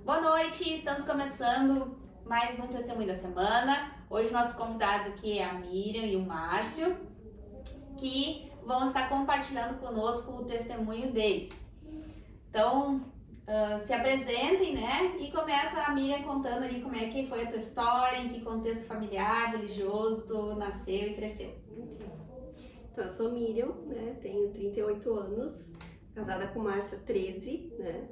Boa noite, estamos começando mais um Testemunho da Semana. Hoje nossos convidados aqui é a Miriam e o Márcio, que vão estar compartilhando conosco o testemunho deles. Então, se apresentem, né? E começa a Miriam contando ali como é que foi a tua história, em que contexto familiar, religioso tu nasceu e cresceu. Então, eu sou Miriam, né? Tenho 38 anos, casada com o Márcio, 13, né?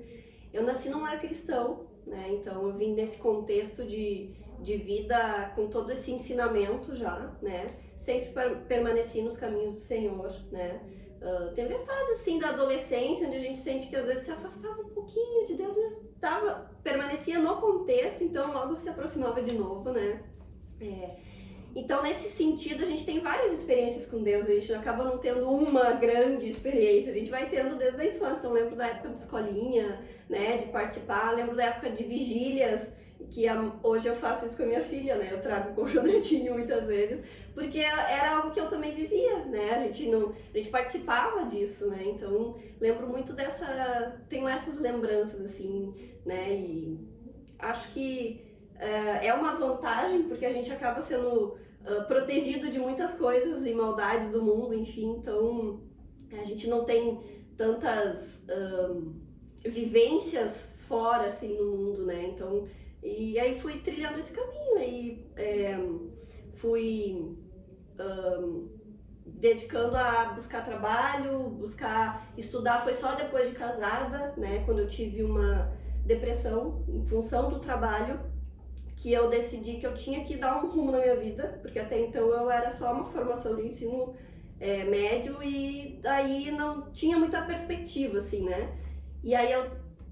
Eu nasci num lar cristão, né? Então eu vim nesse contexto de vida com todo esse ensinamento já, né? Sempre permaneci nos caminhos do Senhor, né? Teve a fase assim da adolescência, onde a gente sente que às vezes se afastava um pouquinho de Deus, mas permanecia no contexto, então logo se aproximava de novo, né? Então, nesse sentido, a gente tem várias experiências com Deus, a gente acaba não tendo uma grande experiência, a gente vai tendo desde a infância. Então, lembro da época de escolinha, né, de participar, lembro da época de vigílias, que hoje eu faço isso com a minha filha, né, eu trago o colchonetinho muitas vezes, porque era algo que eu também vivia, né, a gente participava disso, né, então lembro muito tenho essas lembranças, assim, né, e acho que é uma vantagem, porque a gente acaba sendo protegido de muitas coisas e maldades do mundo, enfim, então a gente não tem tantas vivências fora, assim, no mundo, né, então, e aí fui trilhando esse caminho, aí fui dedicando a buscar trabalho, buscar estudar, foi só depois de casada, né, quando eu tive uma depressão em função do trabalho, que eu decidi que eu tinha que dar um rumo na minha vida, porque até então eu era só uma formação de ensino médio e daí não tinha muita perspectiva, assim, né? E aí eu,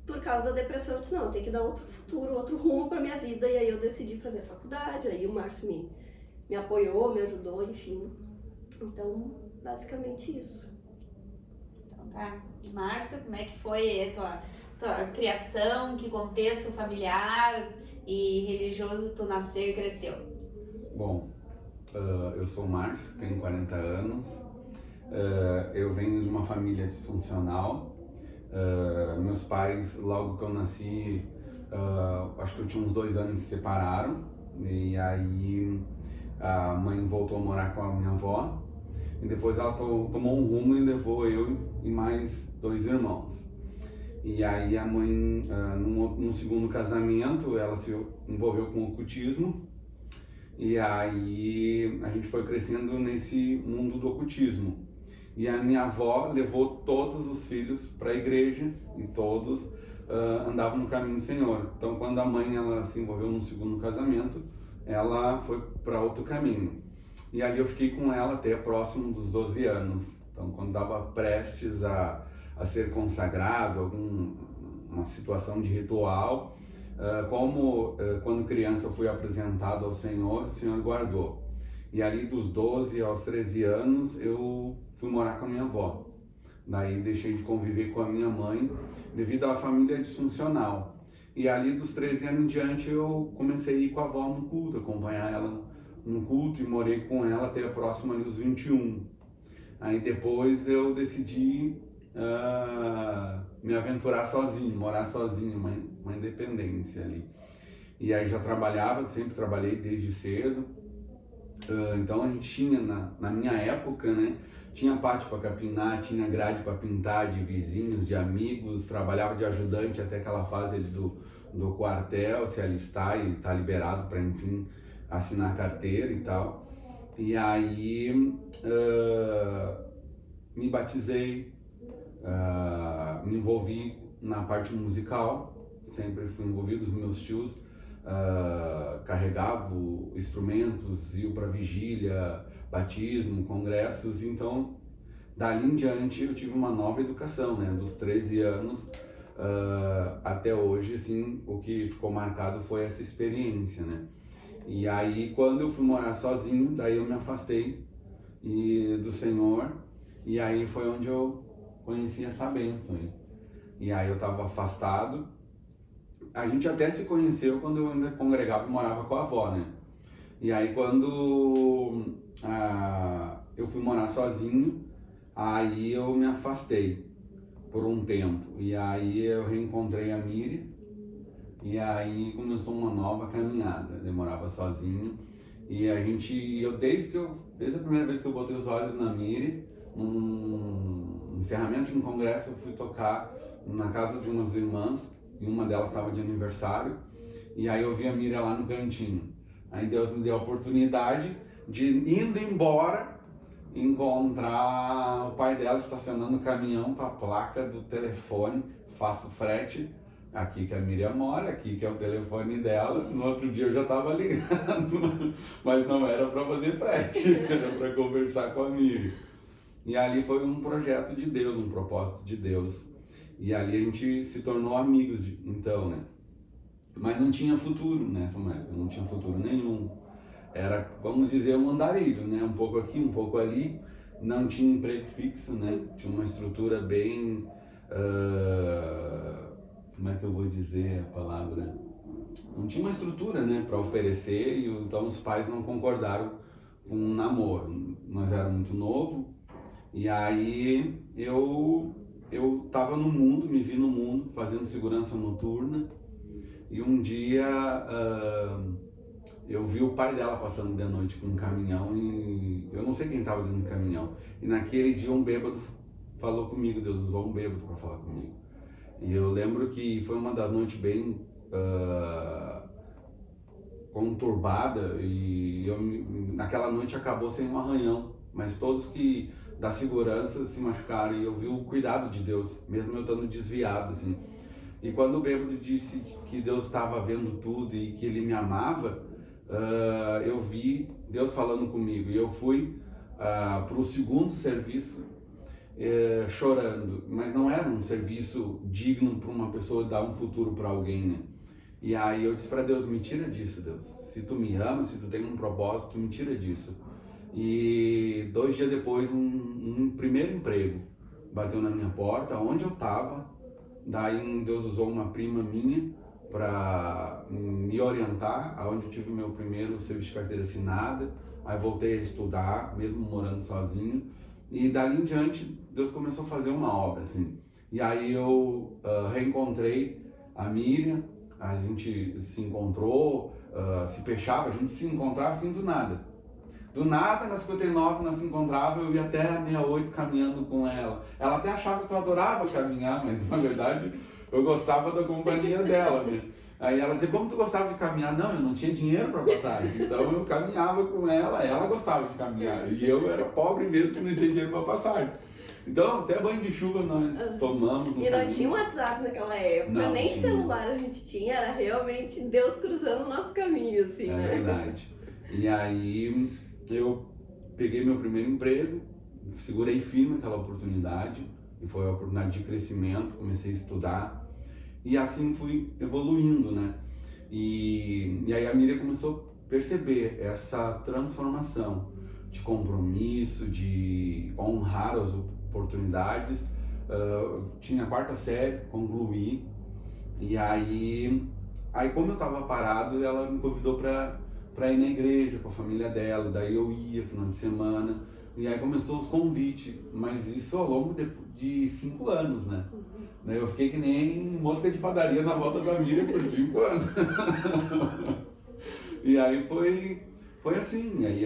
por causa da depressão, eu disse, não, eu tenho que dar outro futuro, outro rumo pra minha vida, e aí eu decidi fazer a faculdade, aí o Márcio me apoiou, me ajudou, enfim. Então, basicamente isso. Então tá, Márcio, como é que foi a tua criação, que contexto familiar e religioso tu nasceu e cresceu? Bom, eu sou o Márcio, tenho 40 anos, eu venho de uma família disfuncional. Meus pais, logo que eu nasci, acho que eu tinha uns 2 anos, se separaram, e aí a mãe voltou a morar com a minha avó, e depois ela tomou um rumo e levou eu e mais 2 irmãos. E aí a mãe, num segundo casamento, ela se envolveu com o ocultismo, e aí a gente foi crescendo nesse mundo do ocultismo. E a minha avó levou todos os filhos para a igreja e todos andavam no caminho do Senhor. Então, quando a mãe ela se envolveu num segundo casamento, ela foi para outro caminho. E ali eu fiquei com ela até próximo dos 12 anos. Então, quando estava prestes a ser consagrado, alguma situação de ritual, quando criança eu fui apresentado ao Senhor, o Senhor guardou. E ali dos 12 aos 13 anos eu fui morar com a minha avó. Daí deixei de conviver com a minha mãe devido à família disfuncional. E ali dos 13 anos em diante eu comecei a ir com a avó no culto, acompanhar ela no culto, e morei com ela até próximo ali os 21. Aí depois eu decidi me aventurar sozinho, morar sozinho, uma independência ali. E aí já trabalhava, sempre trabalhei desde cedo. Então a gente tinha, na minha época, né, tinha pátio para capinar, tinha grade para pintar, de vizinhos, de amigos, trabalhava de ajudante até aquela fase ali do quartel, se alistar e estar liberado para, enfim, assinar a carteira e tal. E aí me batizei, me envolvi na parte musical, sempre fui envolvido, os meus tios carregavam instrumentos, iam para vigília, batismo, congressos. Então dali em diante eu tive uma nova educação, né? Dos 13 anos até hoje, assim, o que ficou marcado foi essa experiência, né? E aí quando eu fui morar sozinho, daí eu me afastei do Senhor, e aí foi onde eu conheci essa bênção. E aí eu estava afastado. A gente até se conheceu quando eu ainda congregava e morava com a avó, né? E aí quando eu fui morar sozinho, aí eu me afastei por um tempo. E aí eu reencontrei a Miriam, E aí começou uma nova caminhada. Eu morava sozinho e desde a primeira vez que eu botei os olhos na Miri, num encerramento de um congresso, eu fui tocar na casa de umas irmãs e uma delas estava de aniversário. E aí eu vi a Miri lá no cantinho. Aí Deus me deu a oportunidade de, indo embora, encontrar o pai dela estacionando o caminhão com a placa do telefone, faço frete, aqui que a Miriam mora, aqui que é o telefone dela. No outro dia eu já estava ligando, mas não era para fazer frete, era para conversar com a Miriam. E ali foi um projeto de Deus, um propósito de Deus. E ali a gente se tornou amigos, então, né? Mas não tinha futuro, né, Samuel? Não tinha futuro nenhum. Era, vamos dizer, um andarilho, né? Um pouco aqui, um pouco ali. Não tinha emprego fixo, né? Tinha uma estrutura bem... como é que eu vou dizer a palavra? Não tinha uma estrutura, né, para oferecer, e então os pais não concordaram com um namoro. Nós éramos muito novos, e aí eu estava no mundo, me vi no mundo, fazendo segurança noturna, e um dia eu vi o pai dela passando de noite com um caminhão, e eu não sei quem estava dentro do caminhão, e naquele dia um bêbado falou comigo, Deus usou um bêbado para falar comigo. E eu lembro que foi uma das noites bem conturbada, e naquela noite acabou sem um arranhão, mas todos que da segurança se machucaram, e eu vi o cuidado de Deus, mesmo eu estando desviado, assim. E quando o bêbado disse que Deus estava vendo tudo e que Ele me amava, eu vi Deus falando comigo, e eu fui para o segundo serviço chorando, mas não era um serviço digno para uma pessoa dar um futuro para alguém, né? E aí eu disse para Deus, me tira disso, Deus. Se tu me amas, se tu tem um propósito, me tira disso. E 2 dias depois, um primeiro emprego bateu na minha porta, onde eu estava. Daí Deus usou uma prima minha para me orientar, aonde eu tive o meu primeiro serviço de carteira assinada. Aí voltei a estudar, mesmo morando sozinho. E dali em diante, Deus começou a fazer uma obra, assim. E aí eu reencontrei a Miriam, a gente se encontrou, se fechava, a gente se encontrava assim do nada. Do nada, na 59, nós se encontrava, eu ia até a 68 caminhando com ela. Ela até achava que eu adorava caminhar, mas na verdade eu gostava da companhia dela, né? Aí ela dizia, como tu gostava de caminhar? Não, eu não tinha dinheiro para passagem, então eu caminhava com ela gostava de caminhar, e eu era pobre mesmo que não tinha dinheiro para passagem. Então, até banho de chuva nós tomamos. E não tinha WhatsApp naquela época, não, nem tinha. Celular a gente tinha, era realmente Deus cruzando o nosso caminho, assim, É né? verdade. E aí eu peguei meu primeiro emprego, segurei firme aquela oportunidade, e foi uma oportunidade de crescimento, comecei a estudar, e assim fui evoluindo, né? E aí a Miriam começou a perceber essa transformação de compromisso, de honrar as oportunidades. Tinha a 4ª série, concluí, e aí como eu estava parado, ela me convidou para ir na igreja com a família dela, daí eu ia final de semana, e aí começou os convites, mas isso ao longo de 5 anos, né? Eu fiquei que nem mosca de padaria na volta da Miriam por 5 anos. E aí foi assim, aí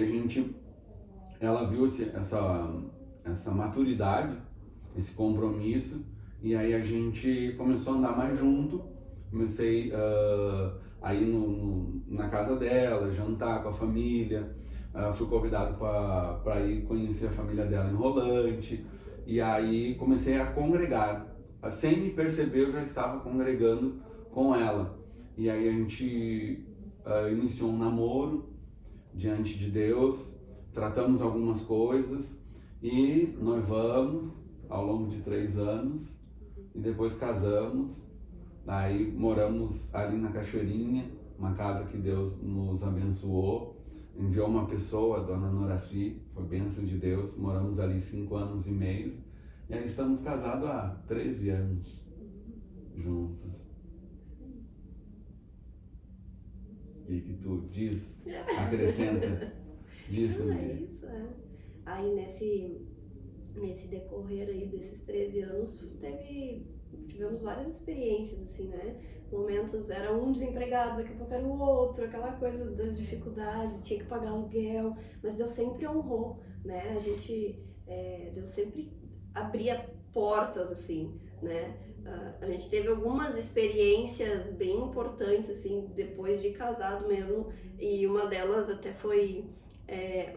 ela viu essa maturidade, esse compromisso, e aí a gente começou a andar mais junto. Comecei a ir na casa dela, jantar com a família, fui convidado para ir conhecer a família dela em Rolante, e aí comecei a congregar. Sem me perceber, eu já estava congregando com ela. E aí a gente iniciou um namoro diante de Deus, tratamos algumas coisas e noivamos ao longo de 3 anos e depois casamos. Aí moramos ali na Cachoeirinha, uma casa que Deus nos abençoou, enviou uma pessoa, a dona Noraci, foi bênção de Deus, moramos ali 5 anos e meio, e aí estamos casados há 13 anos juntos. O que tu diz? Acrescenta disso, Não, é Miriam? isso, é. Aí nesse decorrer aí desses 13 anos, tivemos várias experiências, assim, né? Momentos era um desempregado, daqui a pouco era o outro, aquela coisa das dificuldades, tinha que pagar aluguel, mas Deus sempre honrou, né? Deus sempre abria portas, assim, né? A gente teve algumas experiências bem importantes, assim, depois de casado mesmo, e uma delas até foi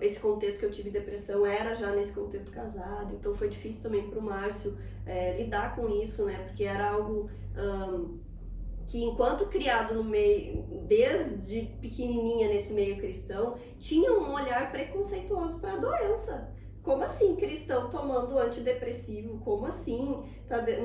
esse contexto que eu tive depressão, era já nesse contexto casado, então foi difícil também para o Márcio lidar com isso, né? Porque era algo que, enquanto criado no meio, desde pequenininha nesse meio cristão, tinha um olhar preconceituoso para a doença. Como assim cristão tomando antidepressivo? Como assim?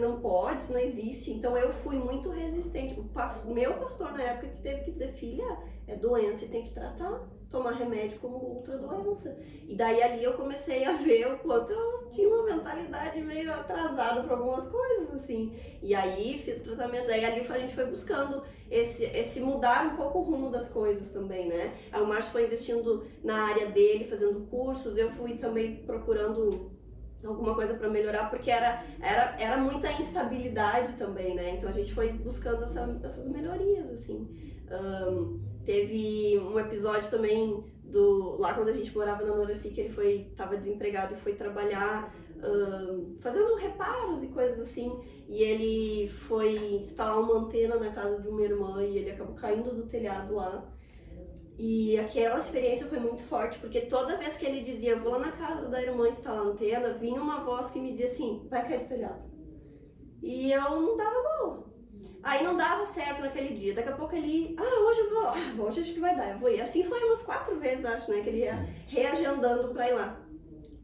Não pode, isso não existe. Então eu fui muito resistente. Meu pastor na época que teve que dizer, filha, é doença e tem que tratar, tomar remédio como outra doença. E daí ali eu comecei a ver o quanto eu tinha uma mentalidade meio atrasada para algumas coisas, assim. E aí fiz o tratamento, aí ali a gente foi buscando esse mudar um pouco o rumo das coisas também, né? Aí o Márcio foi investindo na área dele, fazendo cursos, eu fui também procurando alguma coisa para melhorar, porque era muita instabilidade também, né? Então a gente foi buscando essas melhorias, assim. Teve um episódio também lá quando a gente morava na Noraci, que ele estava desempregado e foi trabalhar fazendo reparos e coisas assim, e ele foi instalar uma antena na casa de uma irmã e ele acabou caindo do telhado lá. E aquela experiência foi muito forte, porque toda vez que ele dizia, vou lá na casa da irmã instalar a antena, vinha uma voz que me dizia assim, vai cair do telhado. E eu não dava bola. Aí não dava certo naquele dia. Daqui a pouco ele, hoje eu vou, hoje acho que vai dar, eu vou ir. Assim foi umas 4 vezes, acho, né, que ele ia reagendando pra ir lá.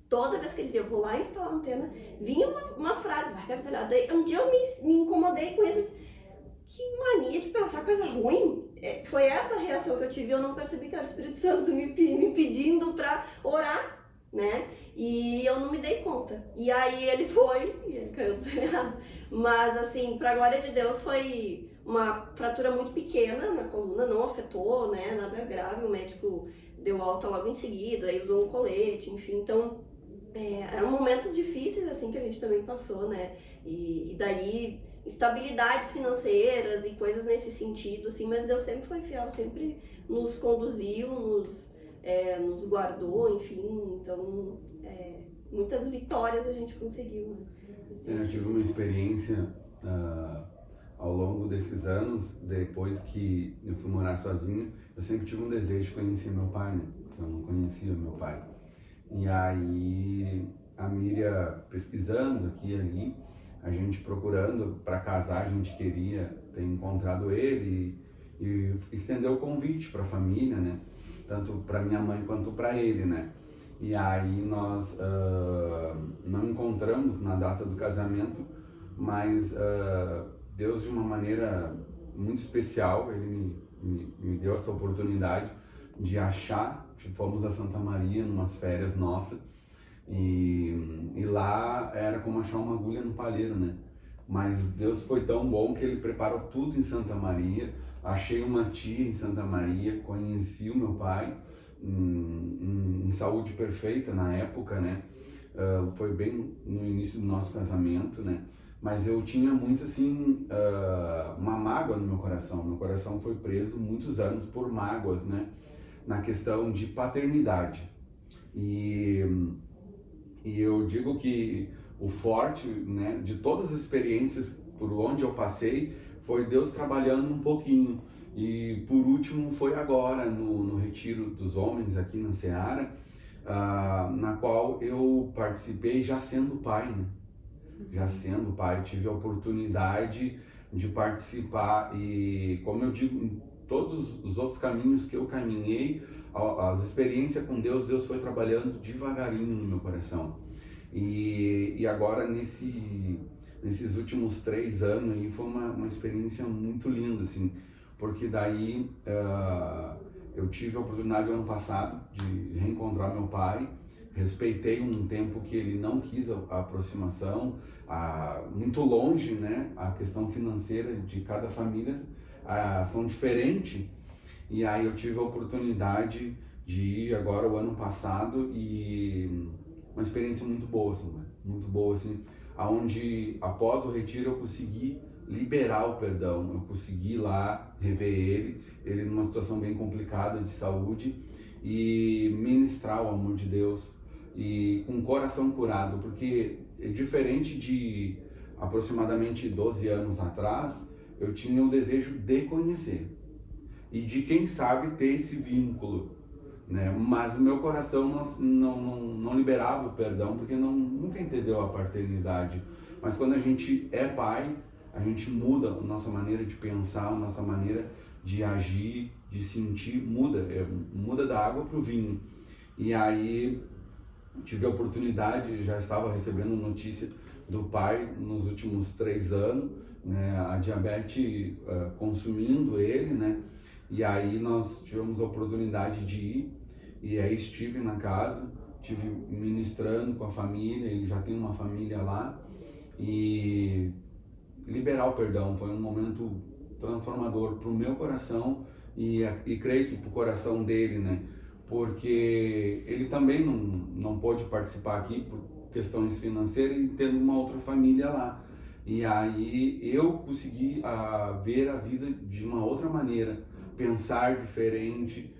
Toda vez que ele dizia, eu vou lá instalar a antena, vinha uma frase, vai cair do telhado. Daí um dia eu me incomodei com isso, eu disse, que mania de pensar coisa ruim. Foi essa a reação que eu tive, eu não percebi que era o Espírito Santo me pedindo pra orar, né? E eu não me dei conta. E aí ele foi, e ele caiu do telhado. Mas assim, pra glória de Deus, foi uma fratura muito pequena na coluna, não afetou, né? Nada grave, o médico deu alta logo em seguida, aí usou um colete, enfim. Então, eram momentos difíceis, assim, que a gente também passou, né? E daí, estabilidades financeiras e coisas nesse sentido, assim, mas Deus sempre foi fiel, sempre nos conduziu, nos guardou, enfim, então muitas vitórias a gente conseguiu. Eu tive uma experiência ao longo desses anos, depois que eu fui morar sozinho, eu sempre tive um desejo de conhecer meu pai, né? Porque eu não conhecia meu pai. E aí a Miriam pesquisando aqui e ali, a gente procurando para casar, a gente queria ter encontrado ele e estendeu o convite para a família, né? Tanto para minha mãe quanto para ele, né? E aí nós não encontramos na data do casamento, mas Deus, de uma maneira muito especial, ele me deu essa oportunidade de achar. Fomos a Santa Maria numas férias nossas e lá era como achar uma agulha no palheiro, né? Mas Deus foi tão bom que ele preparou tudo em Santa Maria. Achei uma tia em Santa Maria, conheci o meu pai em saúde perfeita na época, né? Foi bem no início do nosso casamento, né? Mas eu tinha muito, assim, uma mágoa no meu coração. Meu coração foi preso muitos anos por mágoas, né? Na questão de paternidade. E eu digo que o forte, né, de todas as experiências por onde eu passei foi Deus trabalhando um pouquinho. E por último foi agora no Retiro dos Homens aqui na Seara, na qual eu participei já sendo pai, né? Já sendo pai, tive a oportunidade de participar e, como eu digo, em todos os outros caminhos que eu caminhei, as experiências com Deus foi trabalhando devagarinho no meu coração. E agora nesses últimos 3 anos aí foi uma experiência muito linda, assim, porque daí eu tive a oportunidade ano passado de reencontrar meu pai. Respeitei um tempo que ele não quis a aproximação, muito longe, né? A questão financeira de cada família são diferentes. E aí eu tive a oportunidade de ir agora o ano passado e uma experiência muito boa, assim, aonde após o retiro eu consegui liberar o perdão. Eu consegui lá rever ele numa situação bem complicada de saúde, e ministrar o amor de Deus e com o coração curado, porque diferente de aproximadamente 12 anos atrás, eu tinha o desejo de conhecer e de, quem sabe, ter esse vínculo, né? Mas o meu coração não liberava o perdão, porque nunca entendeu a paternidade. Mas quando a gente é pai, a gente muda a nossa maneira de pensar, a nossa maneira de agir, de sentir, muda da água para o vinho. E aí tive a oportunidade, já estava recebendo notícia do pai nos últimos 3 anos, né, a diabetes consumindo ele, né, e aí nós tivemos a oportunidade de ir, e aí estive na casa, estive ministrando com a família, ele já tem uma família lá, e liberar o perdão foi um momento transformador para o meu coração, e creio que para o coração dele, né? Porque ele também não pôde participar aqui por questões financeiras e tendo uma outra família lá. E aí eu consegui ver a vida de uma outra maneira, pensar diferente.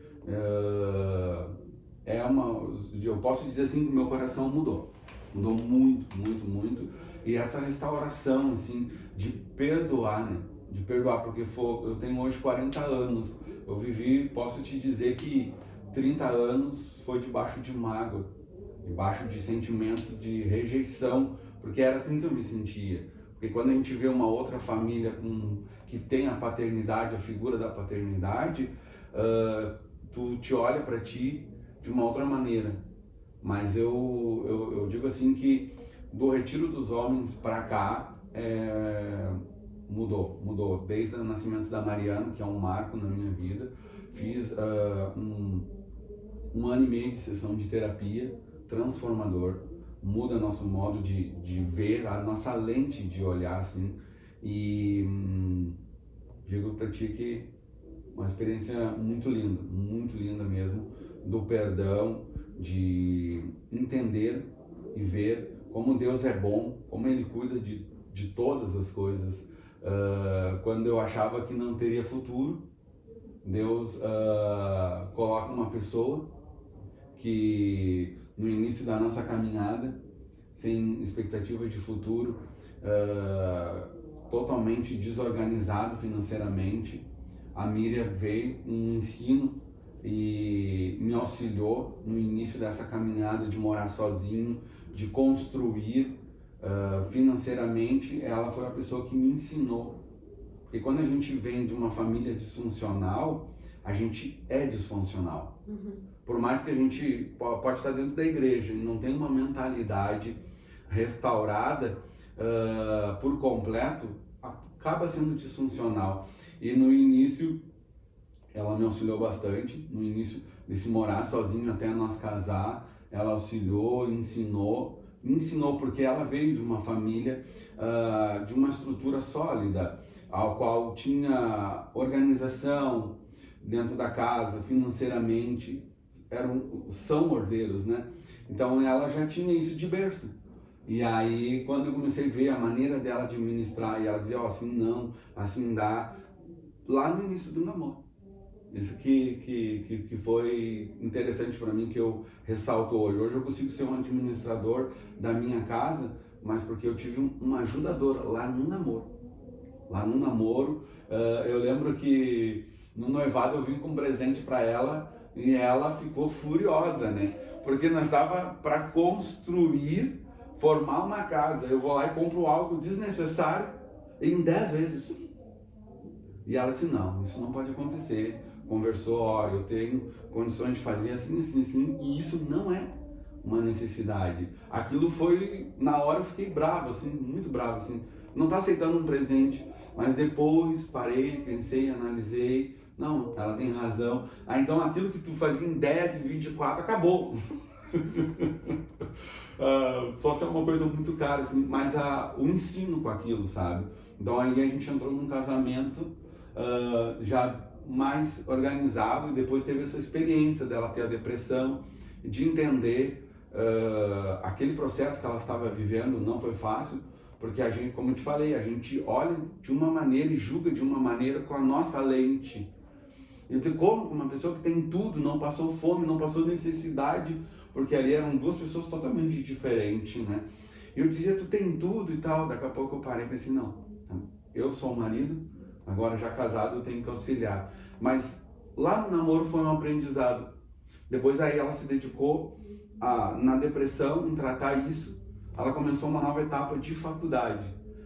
Eu posso dizer assim que o meu coração mudou muito, muito, muito. E essa restauração, assim, de perdoar, né? De perdoar, porque eu tenho hoje 40 anos, eu vivi, posso te dizer que 30 anos foi debaixo de mágoa, debaixo de sentimentos de rejeição, porque era assim que eu me sentia. Porque quando a gente vê uma outra família que tem a paternidade, a figura da paternidade, tu te olha para ti de uma outra maneira. Mas eu digo assim que do retiro dos homens para cá, mudou. Desde o nascimento da Mariana, que é um marco na minha vida, fiz um ano e meio de sessão de terapia transformador, muda nosso modo de ver, a nossa lente de olhar, assim, e digo para ti que uma experiência muito linda mesmo, do perdão, de entender e ver como Deus é bom, como Ele cuida de todas as coisas. Quando eu achava que não teria futuro, Deus coloca uma pessoa que no início da nossa caminhada, sem expectativa de futuro, totalmente desorganizado financeiramente, a Miriam veio um ensino e me auxiliou no início dessa caminhada de morar sozinho, de construir financeiramente. Ela foi a pessoa que me ensinou. Porque quando a gente vem de uma família disfuncional, a gente é disfuncional. Por mais que a gente pode estar dentro da igreja e não tem uma mentalidade restaurada por completo, acaba sendo disfuncional. E no início, ela me auxiliou bastante. No início desse morar sozinho até nós casar, ela auxiliou, ensinou porque ela veio de uma família, de uma estrutura sólida, ao qual tinha organização dentro da casa, financeiramente, são herdeiros, né? Então ela já tinha isso de berço. E aí, quando eu comecei a ver a maneira dela de ministrar, e ela dizia, assim não, assim dá, lá no início do namoro. Isso que foi interessante para mim, que eu ressalto hoje. Hoje eu consigo ser um administrador da minha casa, mas porque eu tive uma ajudadora lá no namoro. Eu lembro que no noivado eu vim com um presente para ela e ela ficou furiosa, né? Porque nós estava para construir, formar uma casa. Eu vou lá e compro algo desnecessário em 10 vezes. E ela disse, não, isso não pode acontecer. Conversou, eu tenho condições de fazer assim, assim, assim, e isso não é uma necessidade. Aquilo foi, na hora eu fiquei bravo, assim, muito bravo, assim, não tá aceitando um presente, mas depois parei, pensei, analisei, não, ela tem razão. Então aquilo que tu fazia em 10 e 24 acabou. Só se é uma coisa muito cara, assim, mas o ensino com aquilo, sabe? Então aí a gente entrou num casamento já mais organizado, e depois teve essa experiência dela ter a depressão, de entender aquele processo que ela estava vivendo. Não foi fácil, Porque a gente, como eu te falei, a gente olha de uma maneira e julga de uma maneira com a nossa lente. Então, como uma pessoa que tem tudo, não passou fome, não passou necessidade, porque ali eram duas pessoas totalmente diferentes, né? E eu dizia, tu tem tudo e tal. Daqui a pouco eu parei e pensei, não, eu sou o marido, agora já casado eu tenho que auxiliar. Mas lá no namoro foi um aprendizado. Depois aí ela se dedicou na depressão, em tratar isso. Ela começou uma nova etapa de faculdade.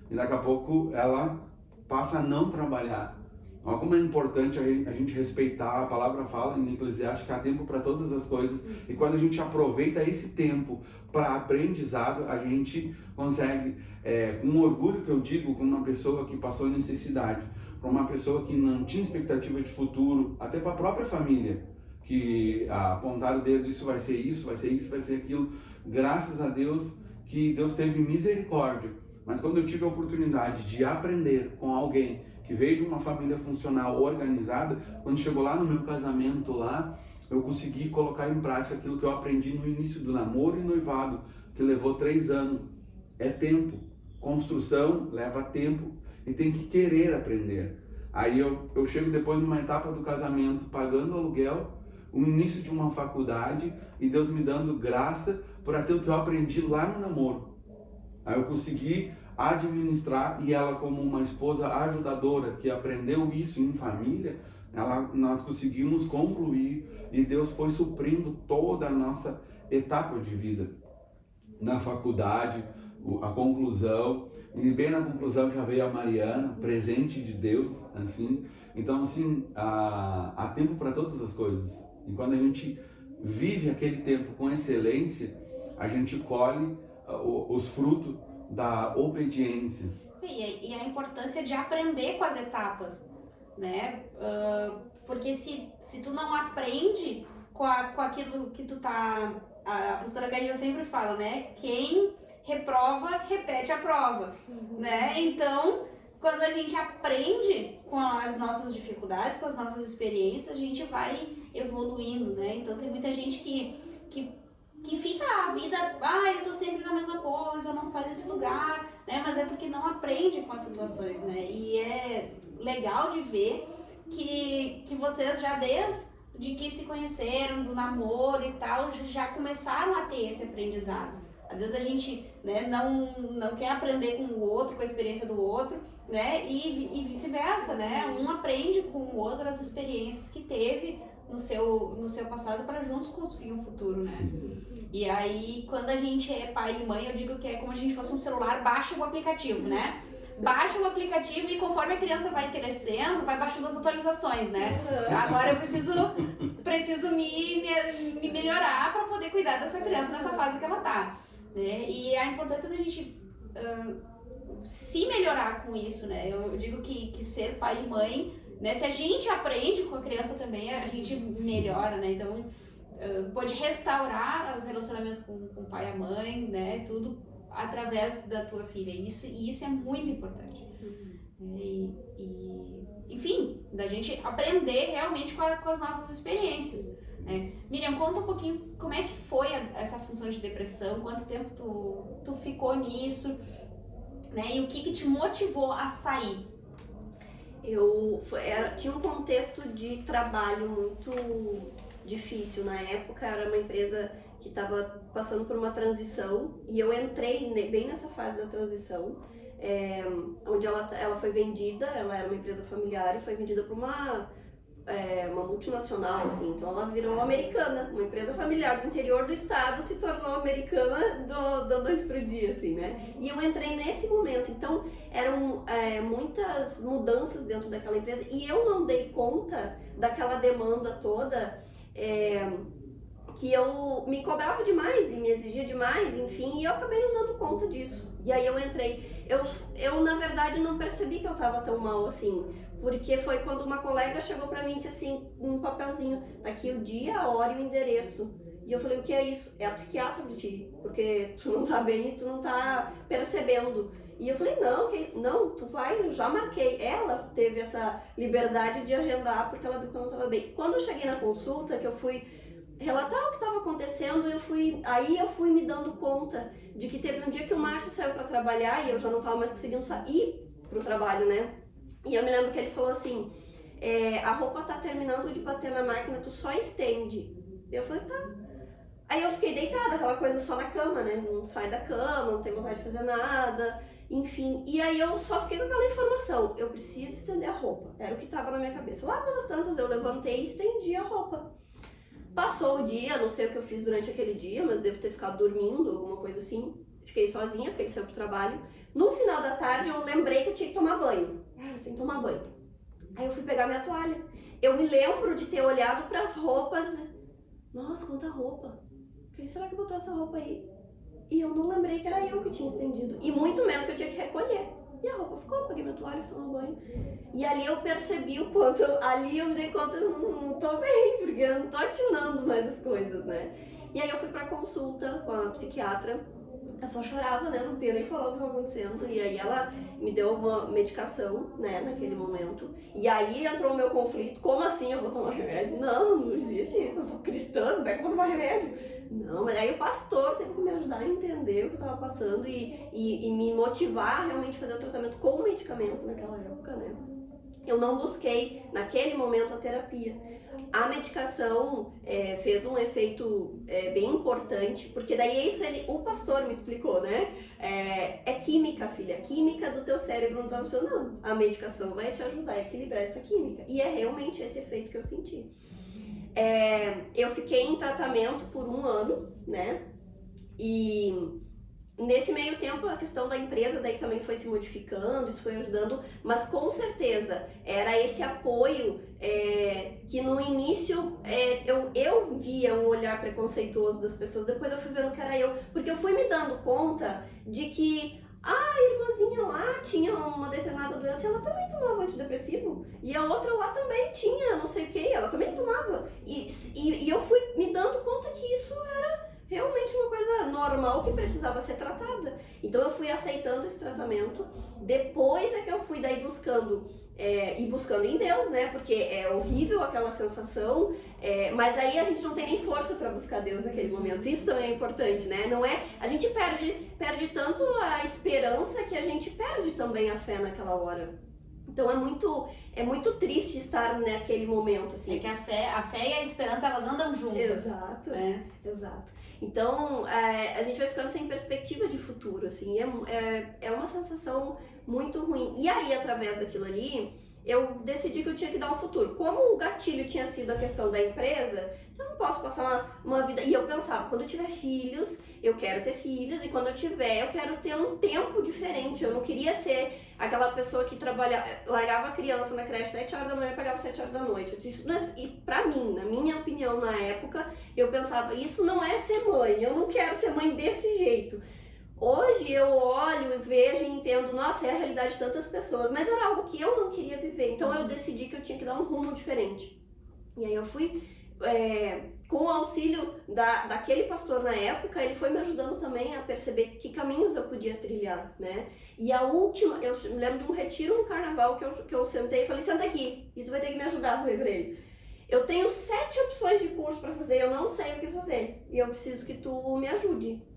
E daqui a pouco ela passa a não trabalhar. Olha como é importante a gente respeitar, a palavra fala em Eclesiastes que há tempo para todas as coisas, e quando a gente aproveita esse tempo para aprendizado, a gente consegue, com orgulho que eu digo, com uma pessoa que passou necessidade, para uma pessoa que não tinha expectativa de futuro, até para a própria família, que apontaram o dedo, isso vai ser isso, vai ser isso, vai ser aquilo, graças a Deus que Deus teve misericórdia. Mas quando eu tive a oportunidade de aprender com alguém que veio de uma família funcional organizada, quando chegou lá no meu casamento lá, eu consegui colocar em prática aquilo que eu aprendi no início do namoro e noivado, que levou 3 anos. É tempo. Construção leva tempo e tem que querer aprender. Aí eu chego depois numa etapa do casamento, pagando aluguel, o início de uma faculdade e Deus me dando graça por aquilo que eu aprendi lá no namoro. Aí eu consegui administrar, e ela, como uma esposa ajudadora que aprendeu isso em família, nós conseguimos concluir e Deus foi suprindo toda a nossa etapa de vida. Na faculdade, a conclusão, e bem na conclusão já veio a Mariana, presente de Deus, assim. Então, assim, há tempo para todas as coisas. E quando a gente vive aquele tempo com excelência, a gente colhe os frutos da obediência. E a importância de aprender com as etapas, né? Porque se tu não aprende com aquilo que tu tá... A pastora Gadia sempre fala, né? Quem reprova, repete a prova, né? Então, quando a gente aprende com as nossas dificuldades, com as nossas experiências, a gente vai evoluindo, né? Então, tem muita gente que fica a vida, eu tô sempre na mesma coisa, eu não saio desse lugar, né? Mas é porque não aprende com as situações, né? E é legal de ver que vocês já desde que se conheceram, do namoro e tal, já começaram a ter esse aprendizado. Às vezes a gente, né, não quer aprender com o outro, com a experiência do outro, né? E vice-versa, né? Um aprende com o outro as experiências que teve no seu passado para juntos construir um futuro, né? Sim. E aí, quando a gente é pai e mãe, eu digo que é como se a gente fosse um celular, baixa o aplicativo, né? Baixa o aplicativo e conforme a criança vai crescendo, vai baixando as atualizações, né? Agora eu preciso me melhorar para poder cuidar dessa criança nessa fase que ela tá, né? E a importância da gente se melhorar com isso, né? Eu digo que ser pai e mãe, né? Se a gente aprende com a criança também, a gente melhora, né? Então, pode restaurar o relacionamento com o pai e a mãe, né? Tudo através da tua filha. E isso é muito importante. Enfim, da gente aprender realmente com as nossas experiências. Né? Miriam, conta um pouquinho como é que foi essa função de depressão, quanto tempo tu ficou nisso, né? E o que te motivou a sair? Tinha um contexto de trabalho muito difícil na época, era uma empresa que estava passando por uma transição e eu entrei bem nessa fase da transição, onde ela foi vendida, ela era uma empresa familiar e foi vendida para uma multinacional, assim, então ela virou americana, uma empresa familiar do interior do estado se tornou americana da noite pro dia, assim, né? E eu entrei nesse momento, então eram muitas mudanças dentro daquela empresa e eu não dei conta daquela demanda toda, que eu me cobrava demais e me exigia demais, enfim, e eu acabei não dando conta disso. E aí eu entrei, eu na verdade não percebi que eu tava tão mal assim, porque foi quando uma colega chegou pra mim e disse assim, um papelzinho, tá aqui o dia, a hora e o endereço. E eu falei, o que é isso? É a psiquiatra pra ti, porque tu não tá bem e tu não tá percebendo. E eu falei, não, tu vai, eu já marquei. Ela teve essa liberdade de agendar porque ela viu que eu não tava bem. Quando eu cheguei na consulta, que eu fui relatar o que estava acontecendo, aí eu fui me dando conta de que teve um dia que o Márcio saiu para trabalhar e eu já não estava mais conseguindo ir pro trabalho, né? E eu me lembro que ele falou assim, a roupa tá terminando de bater na máquina, tu só estende. Eu falei, tá. Aí eu fiquei deitada, aquela coisa só na cama, né? Não sai da cama, não tem vontade de fazer nada, enfim. E aí eu só fiquei com aquela informação, eu preciso estender a roupa. Era o que tava na minha cabeça. Lá pelas tantas eu levantei e estendi a roupa. Passou o dia, não sei o que eu fiz durante aquele dia, mas devo ter ficado dormindo, alguma coisa assim. Fiquei sozinha, porque ele saiu pro trabalho. No final da tarde eu lembrei que eu tinha que tomar banho. Eu tenho que tomar banho. Aí eu fui pegar minha toalha. Eu me lembro de ter olhado pras roupas. Nossa, quanta roupa. Quem será que botou essa roupa aí? E eu não lembrei que era eu que tinha estendido. E muito menos que eu tinha que recolher. E a roupa ficou, peguei minha toalha e fui tomar banho. E ali eu percebi o quanto, ali eu me dei conta, eu não tô bem, porque eu não tô atinando mais as coisas, né? E aí eu fui pra consulta com a psiquiatra. Eu só chorava, né? Não conseguia nem falar o que estava acontecendo. E aí ela me deu uma medicação, né? Naquele momento. E aí entrou o meu conflito. Como assim eu vou tomar remédio? Não existe isso. Eu sou cristã, como é que eu vou tomar remédio? Não, mas aí o pastor teve que me ajudar a entender o que eu estava passando e me motivar a realmente fazer o tratamento com medicamento naquela época, né? Eu não busquei, naquele momento, a terapia. A medicação fez um efeito bem importante, porque daí isso o pastor me explicou, né? É química, filha, química do teu cérebro não tá funcionando. A medicação vai te ajudar a equilibrar essa química. E é realmente esse efeito que eu senti. Eu fiquei em tratamento por 1 ano, né? E nesse meio tempo a questão da empresa daí também foi se modificando, isso foi ajudando, mas com certeza era esse apoio que no início eu via um olhar preconceituoso das pessoas, depois eu fui vendo que era eu, porque eu fui me dando conta de que a irmãzinha lá tinha uma determinada doença, ela também tomava antidepressivo, e a outra lá também tinha não sei o que, ela também tomava, e eu fui me dando conta que isso era realmente uma coisa normal que precisava ser tratada. Então eu fui aceitando esse tratamento. Depois é que eu fui daí buscando em Deus, né? Porque é horrível aquela sensação, mas aí a gente não tem nem força para buscar Deus naquele momento. Isso também é importante, né? Não é? A gente perde tanto a esperança que a gente perde também a fé naquela hora. Então é muito triste estar naquele momento, assim. É que a fé e a esperança, elas andam juntas. Exato, exato. Então, a gente vai ficando sem perspectiva de futuro, assim, é uma sensação muito ruim. E aí, através daquilo ali, eu decidi que eu tinha que dar um futuro. Como o gatilho tinha sido a questão da empresa, eu não posso passar uma vida... E eu pensava, quando eu tiver filhos, eu quero ter filhos, e quando eu tiver, eu quero ter um tempo diferente. Eu não queria ser aquela pessoa que largava a criança na creche 7 horas da manhã e pegava 7 horas da noite. E pra mim, na minha opinião, na época, eu pensava, isso não é ser mãe, eu não quero ser mãe desse jeito. Hoje eu olho, vejo e entendo, nossa, é a realidade de tantas pessoas, mas era algo que eu não queria viver, então eu decidi que eu tinha que dar um rumo diferente. E aí eu fui, com o auxílio daquele pastor na época, ele foi me ajudando também a perceber que caminhos eu podia trilhar, né? E a última, eu me lembro de um retiro no carnaval que eu sentei e falei, senta aqui, e tu vai ter que me ajudar, falei pra ele. Eu tenho 7 opções de curso pra fazer, eu não sei o que fazer, e eu preciso que tu me ajude.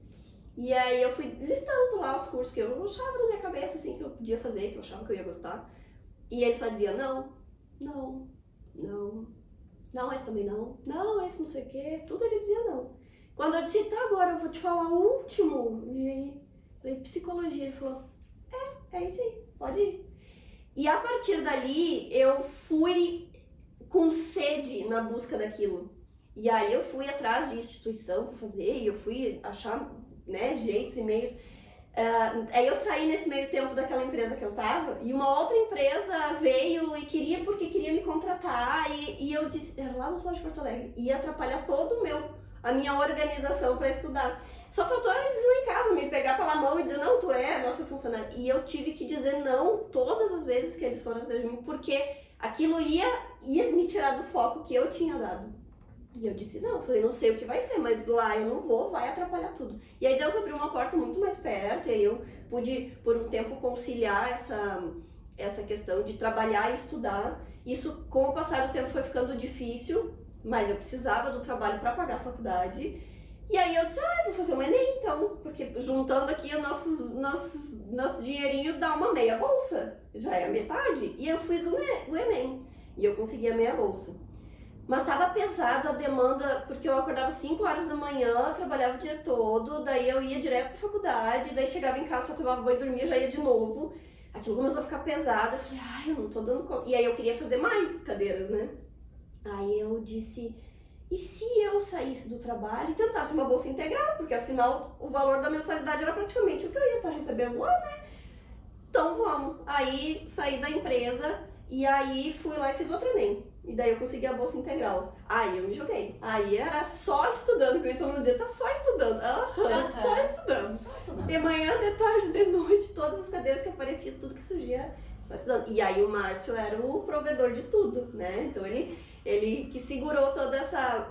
E aí eu fui listando lá os cursos que eu achava na minha cabeça, assim, que eu podia fazer, que eu achava que eu ia gostar. E ele só dizia, não, esse também não, esse não sei o quê, tudo ele dizia não. Quando eu disse, tá, agora eu vou te falar o último, e aí, falei, psicologia, ele falou, é isso aí, pode ir. E a partir dali, eu fui com sede na busca daquilo. E aí eu fui atrás de instituição pra fazer, e eu fui achar... né, jeitos e meios. Aí eu saí nesse meio tempo daquela empresa que eu tava, e uma outra empresa veio e queria me contratar, e eu disse, era lá do Sul de Porto Alegre, ia atrapalhar a minha organização para estudar. Só faltou eles ir lá em casa, me pegar pela mão e dizer, não, tu é nossa funcionária. E eu tive que dizer não todas as vezes que eles foram atrás de mim, porque aquilo ia me tirar do foco que eu tinha dado. E eu disse, não, eu falei, não sei o que vai ser, mas lá eu não vou, vai atrapalhar tudo. E aí Deus abriu uma porta muito mais perto, e aí eu pude, por um tempo, conciliar essa questão de trabalhar e estudar. Isso, com o passar do tempo, foi ficando difícil, mas eu precisava do trabalho para pagar a faculdade. E aí eu disse, vou fazer um Enem então, porque juntando aqui o nosso dinheirinho dá uma meia bolsa, já é a metade. E eu fiz o Enem e eu consegui a meia bolsa. Mas estava pesado a demanda, porque eu acordava 5 horas da manhã, trabalhava o dia todo, daí eu ia direto pra faculdade, daí chegava em casa, só tomava banho, dormia, já ia de novo. Aquilo começou a ficar pesado, eu falei, eu não tô dando conta. E aí eu queria fazer mais cadeiras, né? Aí eu disse, e se eu saísse do trabalho e tentasse uma bolsa integral? Porque afinal o valor da mensalidade era praticamente o que eu ia estar recebendo lá, né? Então vamos. Aí saí da empresa e aí fui lá e fiz outro Enem. E daí eu consegui a bolsa integral. Aí eu me joguei. Aí era só estudando, que eu ia todo mundo dizer, tá só estudando. Só estudando. Só estudando. De manhã, de tarde, de noite, todas as cadeiras que apareciam, tudo que surgia, só estudando. E aí o Márcio era o provedor de tudo, né? Então ele que segurou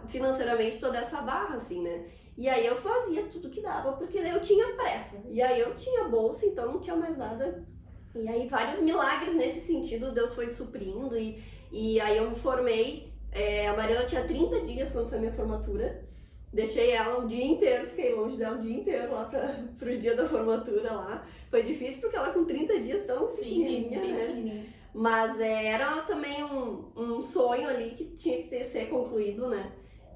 financeiramente toda essa barra, assim, né? E aí eu fazia tudo que dava, porque eu tinha pressa. E aí eu tinha bolsa, então não tinha mais nada. E aí vários milagres nesse sentido, Deus foi suprindo. E aí eu me formei, a Mariana tinha 30 dias quando foi minha formatura. Deixei ela um dia inteiro, fiquei longe dela um dia inteiro lá pro dia da formatura lá. Foi difícil porque ela com 30 dias tão pequenininha, né? Mas era também um sonho ali que tinha que ser concluído, né?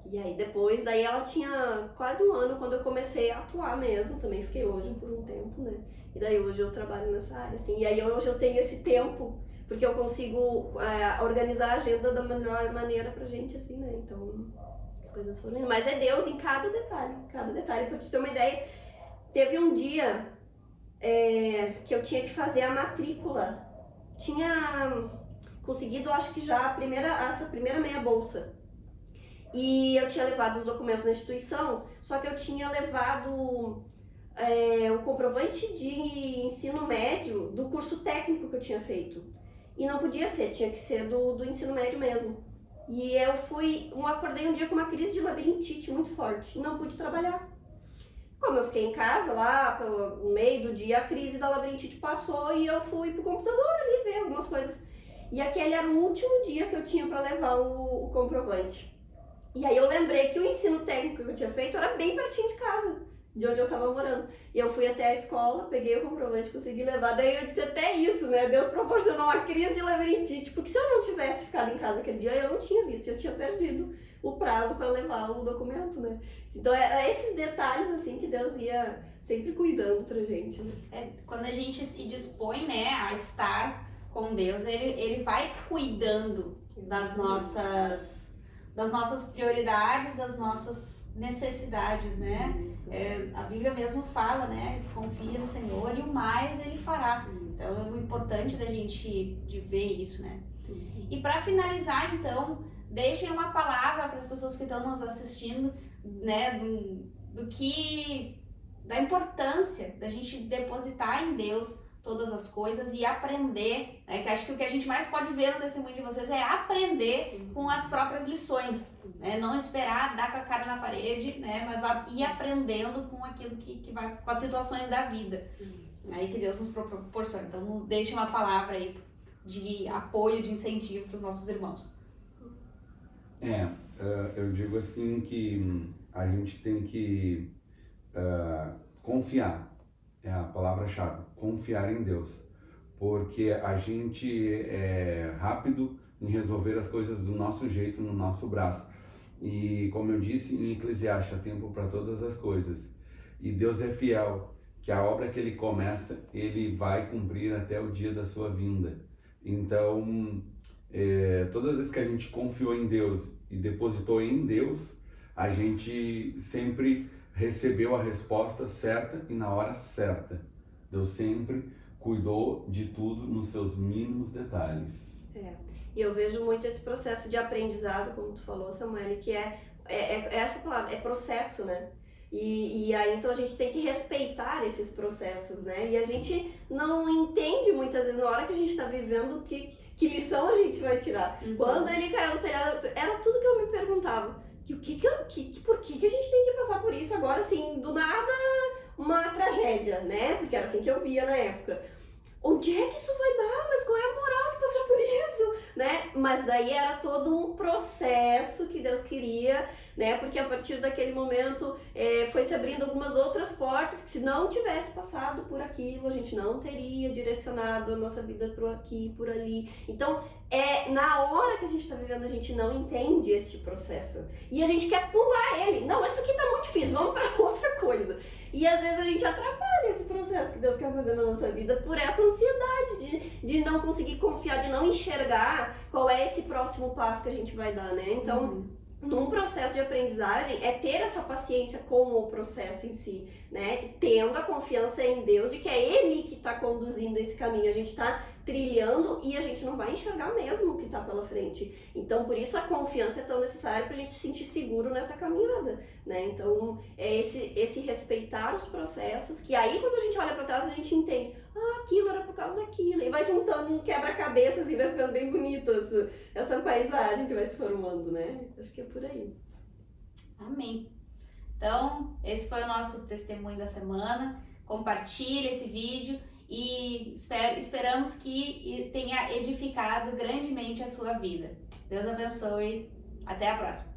E aí depois, daí ela tinha quase um ano quando eu comecei a atuar mesmo, também fiquei longe por um tempo, né? E daí hoje eu trabalho nessa área, assim. E aí hoje eu tenho esse tempo, porque eu consigo organizar a agenda da melhor maneira pra gente, assim, né? Então, as coisas foram indo. Mas é Deus em cada detalhe. Pra te ter uma ideia, teve um dia que eu tinha que fazer a matrícula. Tinha conseguido, acho que já essa primeira meia bolsa. E eu tinha levado os documentos na instituição, só que eu tinha levado o comprovante de ensino médio do curso técnico que eu tinha feito. E não podia ser, tinha que ser do ensino médio mesmo. E eu acordei um dia com uma crise de labirintite muito forte, não pude trabalhar. Como eu fiquei em casa lá, no meio do dia, a crise da labirintite passou e eu fui pro computador ali ver algumas coisas. E aquele era o último dia que eu tinha para levar o comprovante. E aí eu lembrei que o ensino técnico que eu tinha feito era bem pertinho de casa, de onde eu tava morando. E eu fui até a escola, peguei o comprovante, consegui levar. Daí eu disse até isso, né? Deus proporcionou uma crise de labirintite, porque se eu não tivesse ficado em casa aquele dia, eu não tinha visto, eu tinha perdido o prazo para levar o documento, né? Então é esses detalhes, assim, que Deus ia sempre cuidando pra gente, né? Quando a gente se dispõe, né, a estar com Deus, ele vai cuidando das nossas prioridades, das nossas necessidades, né? A Bíblia mesmo fala, né? Confia no Senhor e o mais Ele fará. Então é muito importante da gente de ver isso, né? E para finalizar, então, deixem uma palavra para as pessoas que estão nos assistindo, né? Da importância da gente depositar em Deus todas as coisas e aprender, né? Que acho que o que a gente mais pode ver no testemunho de vocês é aprender com as próprias lições, né? Não esperar dar com a cara na parede, né? Mas ir aprendendo com aquilo que vai, com as situações da vida, aí que Deus nos proporciona. Então, nos deixe uma palavra aí de apoio, de incentivo para os nossos irmãos. Eu digo assim que a gente tem que confiar. É a palavra-chave, confiar em Deus, porque a gente é rápido em resolver as coisas do nosso jeito, no nosso braço. E como eu disse em Eclesiastes, há tempo para todas as coisas. E Deus é fiel, que a obra que Ele começa, Ele vai cumprir até o dia da sua vinda. Então, todas as vezes que a gente confiou em Deus e depositou em Deus, a gente sempre recebeu a resposta certa e na hora certa. Deus sempre cuidou de tudo nos seus mínimos detalhes. E eu vejo muito esse processo de aprendizado, como tu falou, Samuel, que é essa palavra, é processo, né? E aí então a gente tem que respeitar esses processos, né? E a gente não entende muitas vezes na hora que a gente está vivendo que lição a gente vai tirar. Quando ele caiu no telhado, era tudo que eu me perguntava. Por que a gente tem que passar por isso agora, assim, do nada, uma tragédia, né? Porque era assim que eu via na época. onde é que isso vai dar? Mas qual é a moral de passar por isso? Né? Mas daí era todo um processo que Deus queria, né? Porque a partir daquele momento foi se abrindo algumas outras portas que, se não tivesse passado por aquilo, a gente não teria direcionado a nossa vida por aqui, por ali. Então, na hora que a gente está vivendo, a gente não entende este processo e a gente quer pular ele. Não, isso aqui tá muito difícil, vamos para outra coisa. E às vezes a gente atrapalha esse processo que Deus quer fazer na nossa vida por essa ansiedade de não conseguir confiar, de não enxergar qual é esse próximo passo que a gente vai dar, né? Então, num processo de aprendizagem, é ter essa paciência com o processo em si, né? Tendo a confiança em Deus de que é Ele que está conduzindo esse caminho. A gente está trilhando e a gente não vai enxergar mesmo o que está pela frente. Então, por isso a confiança é tão necessária para a gente se sentir seguro nessa caminhada, né? Então, é esse respeitar os processos, que aí quando a gente olha para trás, a gente entende, aquilo era por causa daquilo, e vai juntando um quebra-cabeças e vai ficando bem bonito essa paisagem que vai se formando, né? Acho que é por aí. Amém. Então, esse foi o nosso testemunho da semana. Compartilhe esse vídeo e esperamos que tenha edificado grandemente a sua vida. Deus abençoe. Até a próxima.